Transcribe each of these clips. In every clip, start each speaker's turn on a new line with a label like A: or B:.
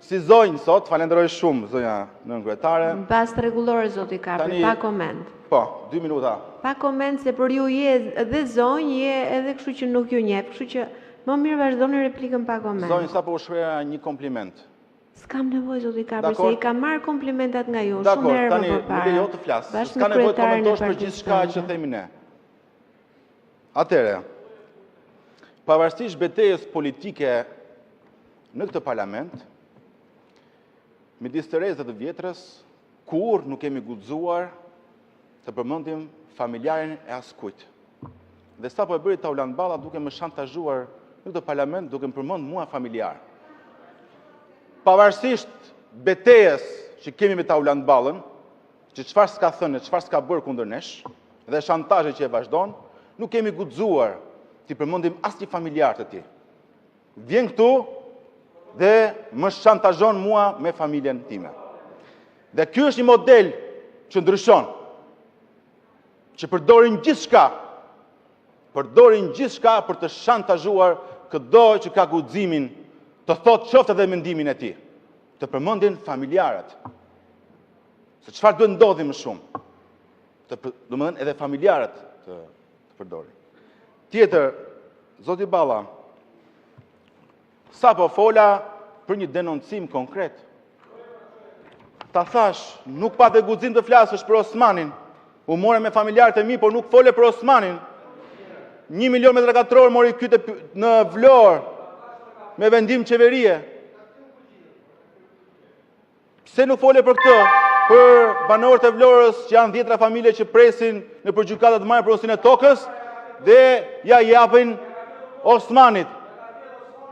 A: Si zonjë sot, falenderoj shumë, zonja nënkryetare.
B: Në pas të rregullore, zoti Kapri, pa koment.
A: Po, 2 minuta.
B: Pa koment, se për ju je edhe zonjë, je edhe kështu që nuk ju njeh, kështu që më mirë vazhdoni replikën pa koment.
A: Zonjë, sapo u shpreha një kompliment.
B: S'kam nevojë, zoti Kapri, se i kam marrë komplimentat nga ju, shumë
A: Dakor,
B: herë
A: tani
B: më
A: më
B: përpara.
A: lejo të flas.
B: Bashkë
A: S'ka
B: me
A: nevojë të
B: kryetarin e
A: komentosh për
B: partisë
A: gjithçka
B: tonë.
A: që themi ne. Atëre, pavarësisht betejës politike në këtë parlament, midis të rrezë dhe të vjetrës, kur nuk kemi guxuar të përmendim familjarin e askujt. Dhe sapo e bëri Tauland Balla duke më shantazhuar në këtë parlament duke më përmend mua familjar. Pavarësisht betejës që kemi me Tauland Ballën, që çfarë s'ka thënë, çfarë s'ka bërë kundër nesh, dhe shantazhet që e vazhdon, nuk kemi guxuar t'i përmendim asnjë familjar të tij. Vjen këtu dhe më shantazhon mua me familjen time. Dhe ky është një model që ndryshon, që përdorin gjithçka për të shantazhuar çdo që ka guximin të thotë qoftë edhe mendimin e tij, të përmendin familjarët. Se çfarë duhet ndodhi më shumë? Domethënë edhe familjarët të përdorin. Tjetër, zoti Balla, sapo fola për një denoncim konkret. Ta thash, nuk pa dhe guxim të flasësh për Osmanin. U more me familjarët e mi, por nuk fole për Osmanin. 1 milion metra katror mori kyte në Vlorë me vendim qeverie. Pse nuk fole për këtë? Për banorët e Vlorës që janë 10 familje që presin në përgjykatat të marrë porosin e tokës dhe ja japin Osmanit.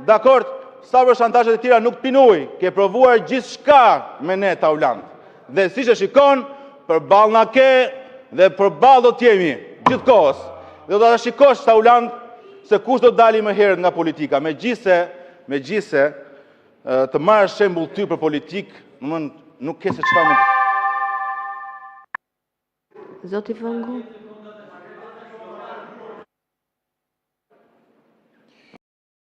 A: Dakord, sa për shantazhet e tjera nuk pinuj, ke provuar gjithçka me ne Tauland. Dhe siç e shikon, përballë na ke dhe përballë do t'jemi gjithkohës. Dhe do ta shikosh Tauland se kush do dali më herët nga politika. Megjithse të marrësh shembull ty për politik, nuk ke se çfarë mund.
B: Zoti Vëngu.